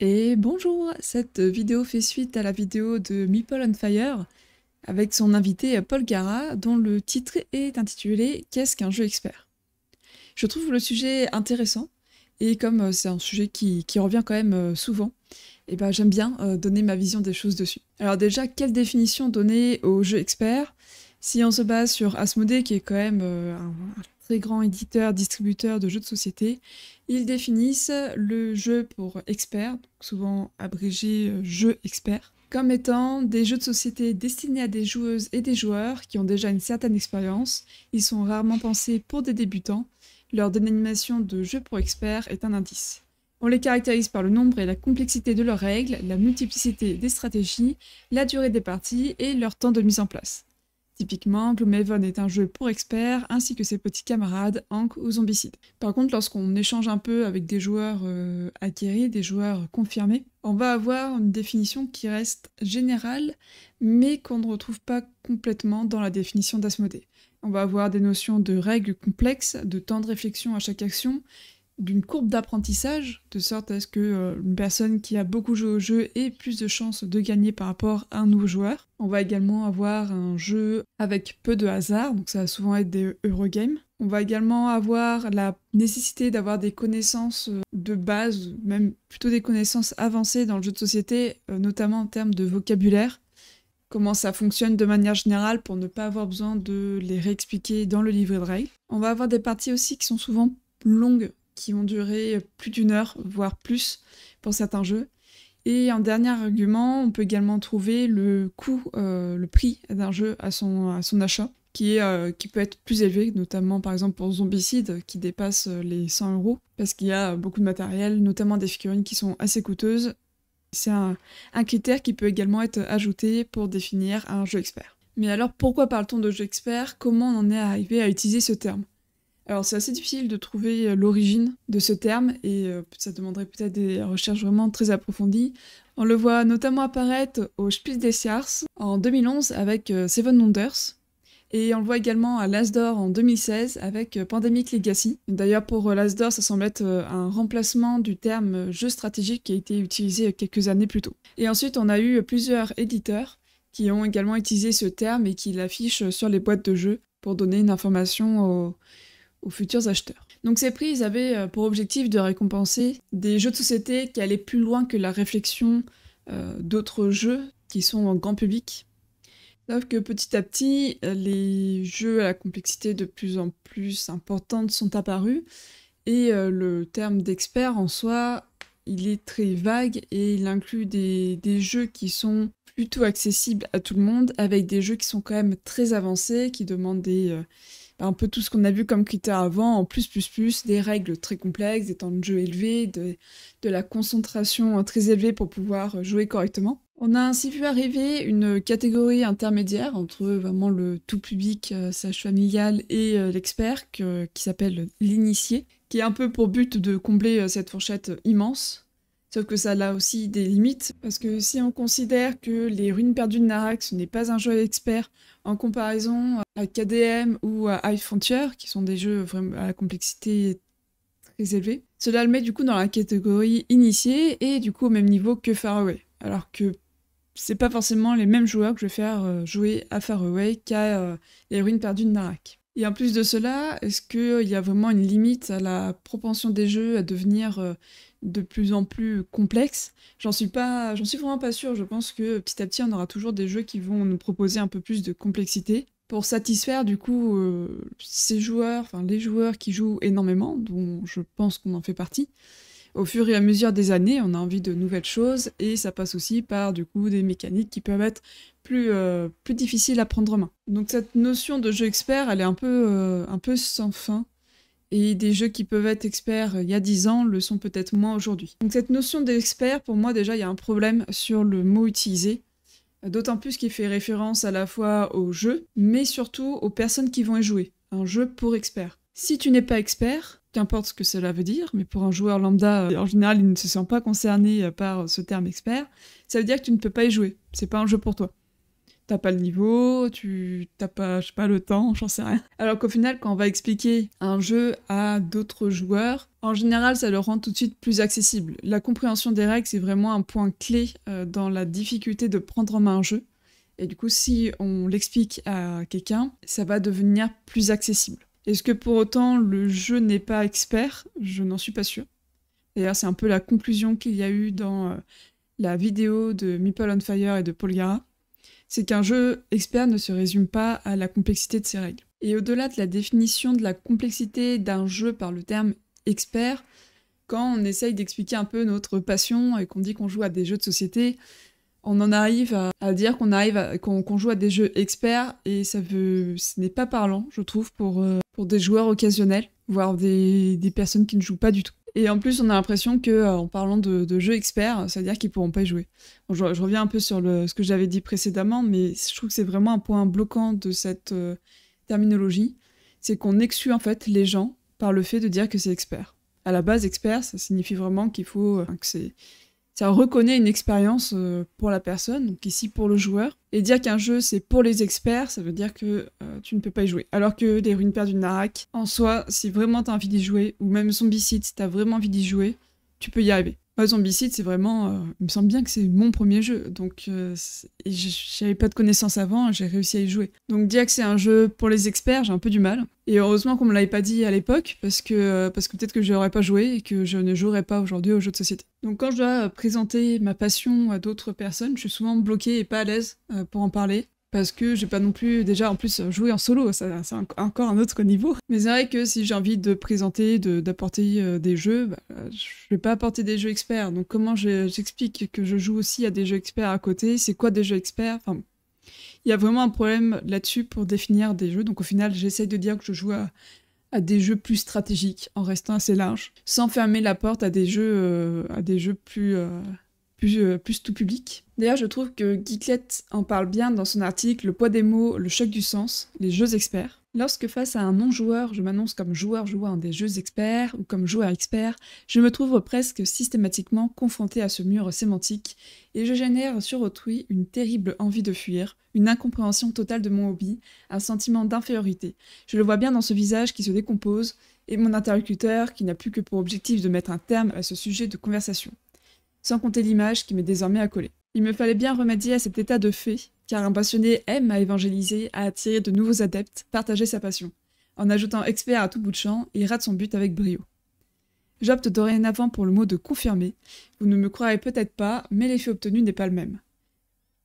Et bonjour, cette vidéo fait suite à la vidéo de Meeple on Fire avec son invité Paul Gara dont le titre est intitulé Qu'est-ce qu'un jeu expert? Je trouve le sujet intéressant et comme c'est un sujet qui revient quand même souvent, et ben j'aime bien donner ma vision des choses dessus. Alors déjà, quelle définition donner au jeu expert? Si on se base sur Asmodée, qui est quand même un très grand éditeur, distributeur de jeux de société, ils définissent le jeu pour experts, souvent abrégé jeu expert, comme étant des jeux de société destinés à des joueuses et des joueurs qui ont déjà une certaine expérience. Ils sont rarement pensés pour des débutants. Leur dénomination de jeu pour experts est un indice. On les caractérise par le nombre et la complexité de leurs règles, la multiplicité des stratégies, la durée des parties et leur temps de mise en place. Typiquement, Gloomhaven est un jeu pour experts, ainsi que ses petits camarades, Ankh ou Zombicide. Par contre, lorsqu'on échange un peu avec des joueurs acquéris, des joueurs confirmés, on va avoir une définition qui reste générale, mais qu'on ne retrouve pas complètement dans la définition d'Asmodée. On va avoir des notions de règles complexes, de temps de réflexion à chaque action, d'une courbe d'apprentissage, de sorte à ce que une personne qui a beaucoup joué au jeu ait plus de chances de gagner par rapport à un nouveau joueur. On va également avoir un jeu avec peu de hasard, donc ça va souvent être des Eurogames. On va également avoir la nécessité d'avoir des connaissances de base, même plutôt des connaissances avancées dans le jeu de société, notamment en termes de vocabulaire, comment ça fonctionne de manière générale pour ne pas avoir besoin de les réexpliquer dans le livret de règles. On va avoir des parties aussi qui sont souvent longues, qui vont durer plus d'une heure, voire plus, pour certains jeux. Et en dernier argument, on peut également trouver le coût, le prix d'un jeu à son achat, qui peut être plus élevé, notamment par exemple pour Zombicide, qui dépasse les 100 €, parce qu'il y a beaucoup de matériel, notamment des figurines qui sont assez coûteuses. C'est un critère qui peut également être ajouté pour définir un jeu expert. Mais alors, pourquoi parle-t-on de jeu expert? Comment on en est arrivé à utiliser ce terme? Alors c'est assez difficile de trouver l'origine de ce terme, et ça demanderait peut-être des recherches vraiment très approfondies. On le voit notamment apparaître au Spiel des Jahres en 2011 avec Seven Wonders, et on le voit également à l'As d'Or en 2016 avec Pandemic Legacy. D'ailleurs pour l'As d'Or, ça semble être un remplacement du terme jeu stratégique qui a été utilisé quelques années plus tôt. Et ensuite on a eu plusieurs éditeurs qui ont également utilisé ce terme et qui l'affichent sur les boîtes de jeux pour donner une information aux futurs acheteurs. Donc ces prix, ils avaient pour objectif de récompenser des jeux de société qui allaient plus loin que la réflexion d'autres jeux qui sont en grand public. Sauf que petit à petit, les jeux à la complexité de plus en plus importante sont apparus, et le terme d'expert en soi, il est très vague et il inclut des jeux qui sont plutôt accessibles à tout le monde, avec des jeux qui sont quand même très avancés, qui demandent un peu tout ce qu'on a vu comme critères avant, en plus, des règles très complexes, des temps de jeu élevés, de la concentration très élevée pour pouvoir jouer correctement. On a ainsi vu arriver une catégorie intermédiaire entre vraiment le tout public, sage familial, et l'expert, qui s'appelle l'initié, qui a un peu pour but de combler cette fourchette immense. Sauf que ça a aussi des limites, parce que si on considère que les Ruines perdues de Narak, ce n'est pas un jeu expert, en comparaison à KDM ou à High Frontier, qui sont des jeux vraiment à la complexité très élevée, cela le met du coup dans la catégorie initiée et du coup au même niveau que Faraway. Alors que c'est pas forcément les mêmes joueurs que je vais faire jouer à Faraway qu'à les Ruines perdues de Narak. Et en plus de cela, est-ce qu'il y a vraiment une limite à la propension des jeux à devenir de plus en plus complexes? J'en suis vraiment pas sûre. Je pense que petit à petit, on aura toujours des jeux qui vont nous proposer un peu plus de complexité pour satisfaire du coup ces joueurs, enfin les joueurs qui jouent énormément, dont je pense qu'on en fait partie. Au fur et à mesure des années, on a envie de nouvelles choses, et ça passe aussi par du coup des mécaniques qui peuvent être plus difficiles à prendre en main. Donc cette notion de jeu expert, elle est un peu sans fin, et des jeux qui peuvent être experts il y a 10 ans le sont peut-être moins aujourd'hui. Donc cette notion d'expert, pour moi déjà, il y a un problème sur le mot utilisé, d'autant plus qu'il fait référence à la fois au jeu, mais surtout aux personnes qui vont y jouer. Un jeu pour experts. Si tu n'es pas expert, qu'importe ce que cela veut dire, mais pour un joueur lambda, en général, il ne se sent pas concerné par ce terme expert, ça veut dire que tu ne peux pas y jouer. C'est pas un jeu pour toi. t'as pas le niveau, t'as pas, je sais pas, le temps, j'en sais rien. Alors qu'au final, quand on va expliquer un jeu à d'autres joueurs, en général, ça le rend tout de suite plus accessible. La compréhension des règles, c'est vraiment un point clé dans la difficulté de prendre en main un jeu. Et du coup, si on l'explique à quelqu'un, ça va devenir plus accessible. Est-ce que pour autant le jeu n'est pas expert? Je n'en suis pas sûre. D'ailleurs, c'est un peu la conclusion qu'il y a eu dans la vidéo de Meeple on Fire et de Paul Gara. C'est qu'un jeu expert ne se résume pas à la complexité de ses règles. Et au-delà de la définition de la complexité d'un jeu par le terme expert, quand on essaye d'expliquer un peu notre passion et qu'on dit qu'on joue à des jeux de société, on en arrive à dire qu'on joue à des jeux experts, et ce n'est pas parlant, je trouve, pour des joueurs occasionnels, voire des personnes qui ne jouent pas du tout. Et en plus, on a l'impression que, en parlant de jeux experts, ça veut dire qu'ils pourront pas y jouer. Bon, je reviens un peu sur ce que j'avais dit précédemment, mais je trouve que c'est vraiment un point bloquant de cette terminologie, c'est qu'on exclut en fait les gens par le fait de dire que c'est expert. À la base, expert, ça signifie vraiment qu'il faut ça reconnaît une expérience pour la personne, donc ici pour le joueur. Et dire qu'un jeu c'est pour les experts, ça veut dire que tu ne peux pas y jouer. Alors que les Ruines perdues de Narak, en soi, si vraiment t'as envie d'y jouer, ou même Zombicide, si t'as vraiment envie d'y jouer, tu peux y arriver. Moi, Zombicide, c'est vraiment... il me semble bien que c'est mon premier jeu, donc j'avais pas de connaissances avant, j'ai réussi à y jouer. Donc dire que c'est un jeu pour les experts, j'ai un peu du mal. Et heureusement qu'on me l'avait pas dit à l'époque, parce que peut-être que je n'aurais pas joué et que je ne jouerais pas aujourd'hui aux jeux de société. Donc quand je dois présenter ma passion à d'autres personnes, je suis souvent bloquée et pas à l'aise pour en parler. Parce que j'ai pas non plus, déjà en plus, joué en solo, c'est encore un autre niveau. Mais c'est vrai que si j'ai envie de présenter, d'apporter des jeux, je vais pas apporter des jeux experts. Donc comment j'explique que je joue aussi à des jeux experts à côté? C'est quoi des jeux experts? Enfin, il y a vraiment un problème là-dessus pour définir des jeux. Donc au final, j'essaye de dire que je joue à des jeux plus stratégiques, en restant assez large, sans fermer la porte à des jeux plus tout public. D'ailleurs, je trouve que Geeklet en parle bien dans son article Le poids des mots, le choc du sens, les jeux experts. Lorsque face à un non-joueur, je m'annonce comme joueur jouant à des jeux experts ou comme joueur expert, je me trouve presque systématiquement confronté à ce mur sémantique et je génère sur autrui une terrible envie de fuir, une incompréhension totale de mon hobby, un sentiment d'infériorité. Je le vois bien dans ce visage qui se décompose et mon interlocuteur qui n'a plus que pour objectif de mettre un terme à ce sujet de conversation. Sans compter l'image qui m'est désormais accolée. Il me fallait bien remédier à cet état de fait, car un passionné aime à évangéliser, à attirer de nouveaux adeptes, partager sa passion. En ajoutant expert à tout bout de champ, il rate son but avec brio. J'opte dorénavant pour le mot de confirmer. Vous ne me croirez peut-être pas, mais l'effet obtenu n'est pas le même.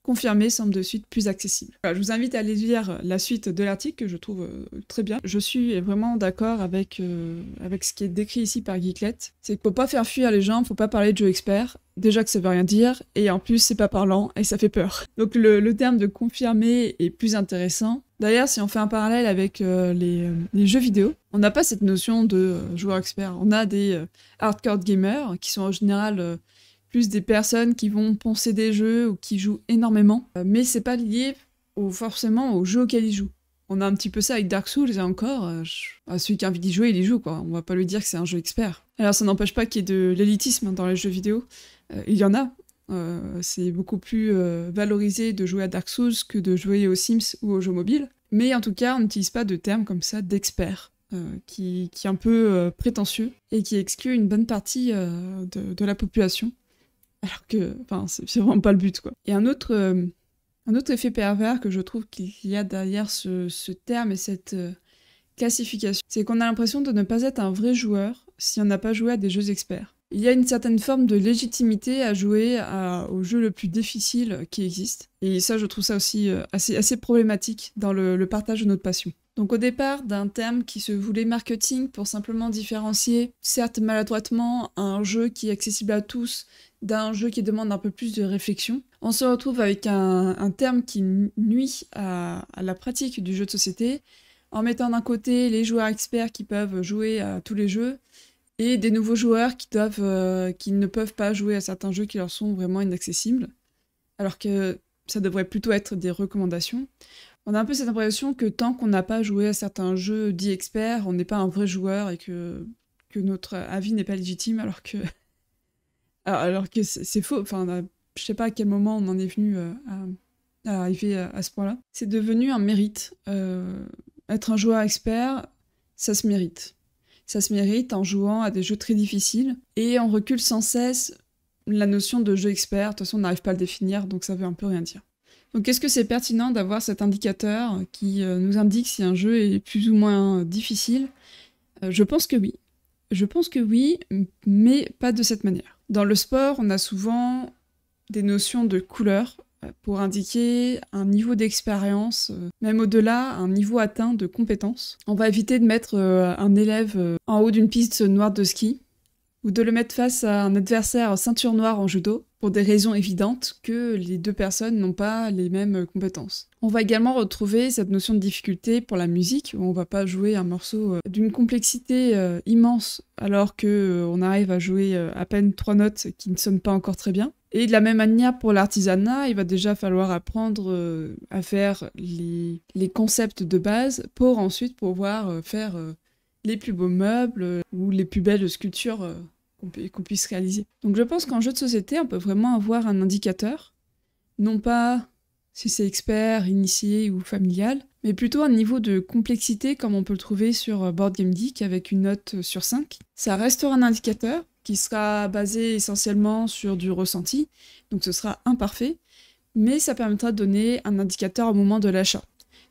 Confirmer semble de suite plus accessible. Voilà, je vous invite à aller lire la suite de l'article que je trouve très bien. Je suis vraiment d'accord avec ce qui est décrit ici par Geeklet. C'est qu'il faut pas faire fuir les gens, faut pas parler de jeux experts. Déjà que ça veut rien dire, et en plus c'est pas parlant, et ça fait peur. Donc le terme de confirmer est plus intéressant. D'ailleurs, si on fait un parallèle avec les jeux vidéo, on n'a pas cette notion de joueur expert. On a des hardcore gamers qui sont en général... plus des personnes qui vont poncer des jeux ou qui jouent énormément, mais c'est pas lié forcément au jeu auquel ils jouent. On a un petit peu ça avec Dark Souls, et encore, celui qui a envie d'y jouer, il y joue, quoi. On va pas lui dire que c'est un jeu expert. Alors ça n'empêche pas qu'il y ait de l'élitisme dans les jeux vidéo, il y en a. C'est beaucoup plus valorisé de jouer à Dark Souls que de jouer aux Sims ou aux jeux mobiles. Mais en tout cas, on n'utilise pas de termes comme ça d'expert, qui est un peu prétentieux, et qui exclut une bonne partie de la population. Alors que, enfin, c'est vraiment pas le but, quoi. Et un autre effet pervers que je trouve qu'il y a derrière ce terme et cette classification, c'est qu'on a l'impression de ne pas être un vrai joueur si on n'a pas joué à des jeux experts. Il y a une certaine forme de légitimité à jouer au jeu le plus difficile qui existe. Et ça, je trouve ça aussi assez problématique dans le partage de notre passion. Donc au départ, d'un terme qui se voulait marketing pour simplement différencier, certes maladroitement, un jeu qui est accessible à tous d'un jeu qui demande un peu plus de réflexion, on se retrouve avec un terme qui nuit à la pratique du jeu de société, en mettant d'un côté les joueurs experts qui peuvent jouer à tous les jeux, et des nouveaux joueurs qui ne peuvent pas jouer à certains jeux qui leur sont vraiment inaccessibles, alors que ça devrait plutôt être des recommandations. On a un peu cette impression que tant qu'on n'a pas joué à certains jeux dits experts, on n'est pas un vrai joueur et que notre avis n'est pas légitime, alors que c'est faux. Enfin, je sais pas à quel moment on en est venu à arriver à ce point-là. C'est devenu un mérite. Être un joueur expert, ça se mérite. Ça se mérite en jouant à des jeux très difficiles. Et on recule sans cesse la notion de jeu expert. De toute façon, on n'arrive pas à le définir, donc ça veut un peu rien dire. Donc est-ce que c'est pertinent d'avoir cet indicateur qui nous indique si un jeu est plus ou moins difficile? Je pense que oui. Je pense que oui, mais pas de cette manière. Dans le sport, on a souvent des notions de couleur pour indiquer un niveau d'expérience, même au-delà, un niveau atteint de compétence. On va éviter de mettre un élève en haut d'une piste noire de ski, ou de le mettre face à un adversaire ceinture noire en judo, pour des raisons évidentes que les deux personnes n'ont pas les mêmes compétences. On va également retrouver cette notion de difficulté pour la musique, où on va pas jouer un morceau d'une complexité immense, alors qu'on arrive à jouer à peine 3 notes qui ne sonnent pas encore très bien. Et de la même manière pour l'artisanat, il va déjà falloir apprendre à faire les concepts de base pour ensuite pouvoir faire les plus beaux meubles ou les plus belles sculptures qu'on puisse réaliser. Donc je pense qu'en jeu de société, on peut vraiment avoir un indicateur, non pas si c'est expert, initié ou familial, mais plutôt un niveau de complexité comme on peut le trouver sur Board Game Geek avec une note sur 5. Ça restera un indicateur qui sera basé essentiellement sur du ressenti, donc ce sera imparfait, mais ça permettra de donner un indicateur au moment de l'achat.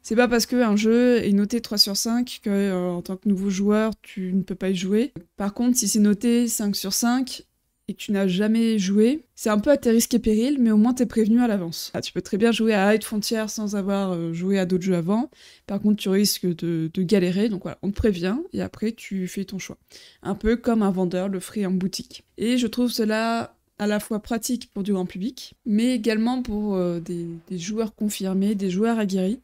C'est pas parce qu'un jeu est noté 3 sur 5 que, en tant que nouveau joueur, tu ne peux pas y jouer. Par contre, si c'est noté 5 sur 5 et que tu n'as jamais joué, c'est un peu à tes risques et périls, mais au moins t'es prévenu à l'avance. Tu peux très bien jouer à Hide Frontier sans avoir joué à d'autres jeux avant. Par contre, tu risques de galérer, donc voilà, on te prévient et après tu fais ton choix. Un peu comme un vendeur le ferait en boutique. Et je trouve cela à la fois pratique pour du grand public, mais également pour des joueurs confirmés, des joueurs aguerris,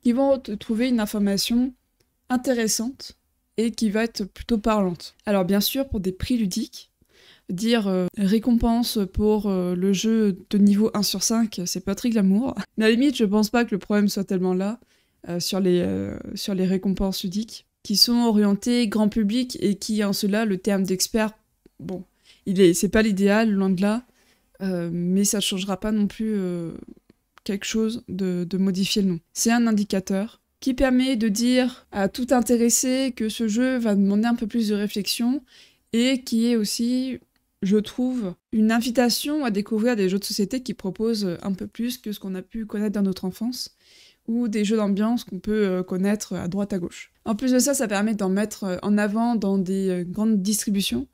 qui vont trouver une information intéressante et qui va être plutôt parlante. Alors bien sûr, pour des prix ludiques, dire récompense pour le jeu de niveau 1 sur 5, c'est pas très glamour. Mais à la limite, je pense pas que le problème soit tellement là sur les récompenses ludiques, qui sont orientées grand public et qui, en cela, le terme d'expert, bon, c'est pas l'idéal, loin de là, mais ça changera pas non plus quelque chose de modifier le nom. C'est un indicateur qui permet de dire à tout intéressé que ce jeu va demander un peu plus de réflexion et qui est aussi, je trouve, une invitation à découvrir des jeux de société qui proposent un peu plus que ce qu'on a pu connaître dans notre enfance ou des jeux d'ambiance qu'on peut connaître à droite à gauche. En plus de ça, ça permet d'en mettre en avant dans des grandes distributions.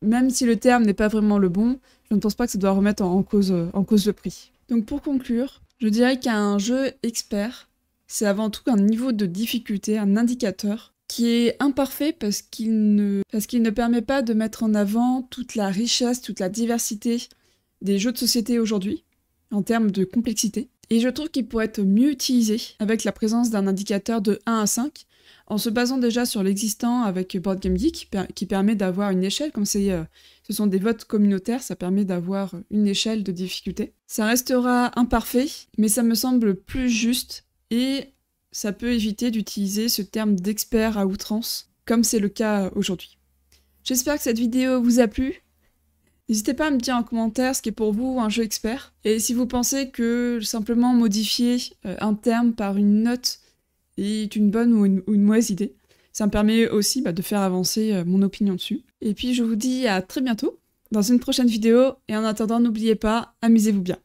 Même si le terme n'est pas vraiment le bon, je ne pense pas que ça doit remettre en cause le prix. Donc pour conclure, je dirais qu'un jeu expert, c'est avant tout un niveau de difficulté, un indicateur, qui est imparfait parce qu'il ne permet pas de mettre en avant toute la richesse, toute la diversité des jeux de société aujourd'hui, en termes de complexité. Et je trouve qu'il pourrait être mieux utilisé avec la présence d'un indicateur de 1 à 5, en se basant déjà sur l'existant avec Board Game Geek, qui permet d'avoir une échelle, comme ce sont des votes communautaires, ça permet d'avoir une échelle de difficulté. Ça restera imparfait, mais ça me semble plus juste, et ça peut éviter d'utiliser ce terme d'expert à outrance, comme c'est le cas aujourd'hui. J'espère que cette vidéo vous a plu. N'hésitez pas à me dire en commentaire ce qu'est pour vous un jeu expert, et si vous pensez que simplement modifier un terme par une note est une bonne ou une mauvaise idée. Ça me permet aussi de faire avancer mon opinion dessus. Et puis je vous dis à très bientôt dans une prochaine vidéo, et en attendant, n'oubliez pas, amusez-vous bien.